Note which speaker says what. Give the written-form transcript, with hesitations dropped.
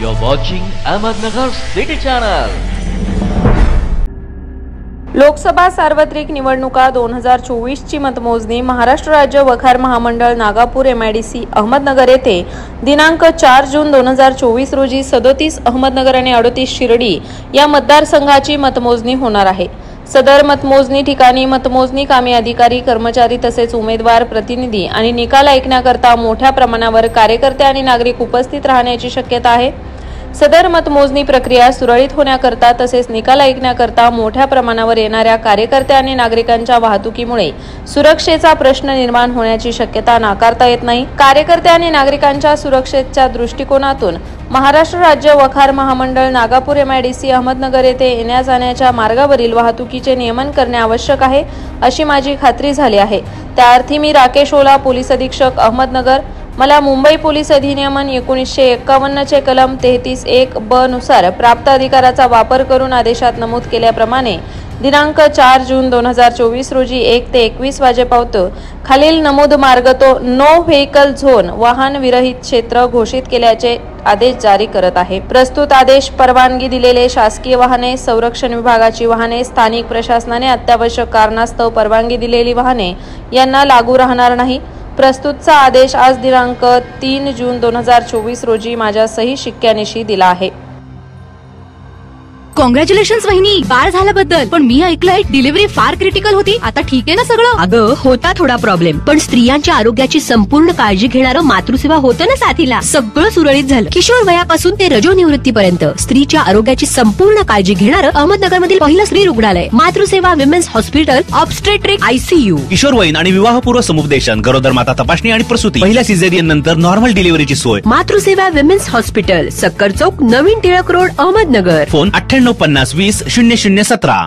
Speaker 1: You're watching Ahmednagar City Channel.
Speaker 2: Lok Sabha सार्वत्रिक निवडणुका 2024 ची मतमोजणी महाराष्ट्र राज्य वखार महामंडळ नागापूर MIDC अहमदनगर येथे दिनांक 4 जून 2024 रोजी 37 अहमदनगर आणि 38 शिर्डी या मतदारसंघाची मतमोजणी होणार आहे। सदर मतमोजणी ठिकाणी मतमोजणी कामी अधिकारी, कर्मचारी तसेच उमेदवार, प्रतिनिधी आणि निकाल ऐकण्याकरता मोठ्या प्रमाणावर कार्यकर्ते आणि नागरिक उपस्थित राहण्याची शक्यता आहे। सदर मतमोजणी प्रक्रिया सुरळीत होण्याकरता तसेच निकाल ऐकण्याकरता मोठ्या प्रमाणावर येणाऱ्या कार्यकर्ते आणि नागरिकांच्या वाहतुकीमुळे सुरक्षेचा प्रश्न निर्माण होण्याची शक्यता नाकारता येत नाही। कार्यकर्ते आणि नागरिकांच्या सुरक्षेच्या दृष्टिकोनातून महाराष्ट्र राज्य वखार महामंडळ नागापूर MIDC अहमदनगर येथे येण्या जाण्याच्या मार्गावरील वाहतुकीचे नियमन करणे आवश्यक आहे अशी माझी खात्री झाली आहे। त्या अर्थी मी राकेश ओला, पोलीस अधीक्षक अहमदनगर, मला मुंबई पोलीस अधिनियमन 1951 चे कलम 33(1) ब नुसार प्राप्त अधिकाराचा वापर करून आदेशात नमूद केल्याप्रमाणे दिनांक 4 जून 2024 रोजी 1 ते 21 वाजेपर्यंत खालील नमूद मार्ग तो नो व्हेकल झोन वाहन विरहित क्षेत्र घोषित केल्याचे आदेश जारी करत आहे। प्रस्तुत आदेश परवानगी दिलेले शासकीय वाहने, संरक्षण विभागाची वाहने, स्थानिक प्रशासनाने अत्यावश्यक कारणास्तव परवानगी दिलेली वाहने यांना लागू राहणार नाही। प्रस्तुतचा आदेश आज दिनांक 3 जून 2024 रोजी माझ्या सही शिक्क्यानिशी दिला आहे।
Speaker 3: कॉंग्रॅच्युलेशन्स वहिनी, बाळ झाल्याबद्दल। पण मी ऐकलंय डिलिव्हरी फार क्रिटिकल होती। आता ठीक आहे ना सगळं?
Speaker 4: अगं होता थोडा प्रॉब्लेम, पण स्त्रियांच्या आरोग्याची संपूर्ण काळजी घेणारं मातृसेवा होतं ना साथीला। सगळं सुरळीत झालं। किशोर वयापासून ते रजोनिवृत्तीपर्यंत स्त्रीच्या आरोग्याची संपूर्ण काळजी घेणारं अहमदनगर मधील पहिलं स्त्री रुग्णालय Matruseva women's hospital, obstetric ICU,
Speaker 5: किशोरवयीन आणि विवाहपूर्व समुपदेशन, गरोदर माता तपासणी आणि प्रसूती, पहिल्या सिझेरियन नंतर नॉर्मल डिलिव्हरीची सोय।
Speaker 4: मातृसेवा विमेन्स हॉस्पिटल, सक्कर चौक, नवीन टिळक रोड, अहमदनगर।
Speaker 5: फोन 9850 20 0017।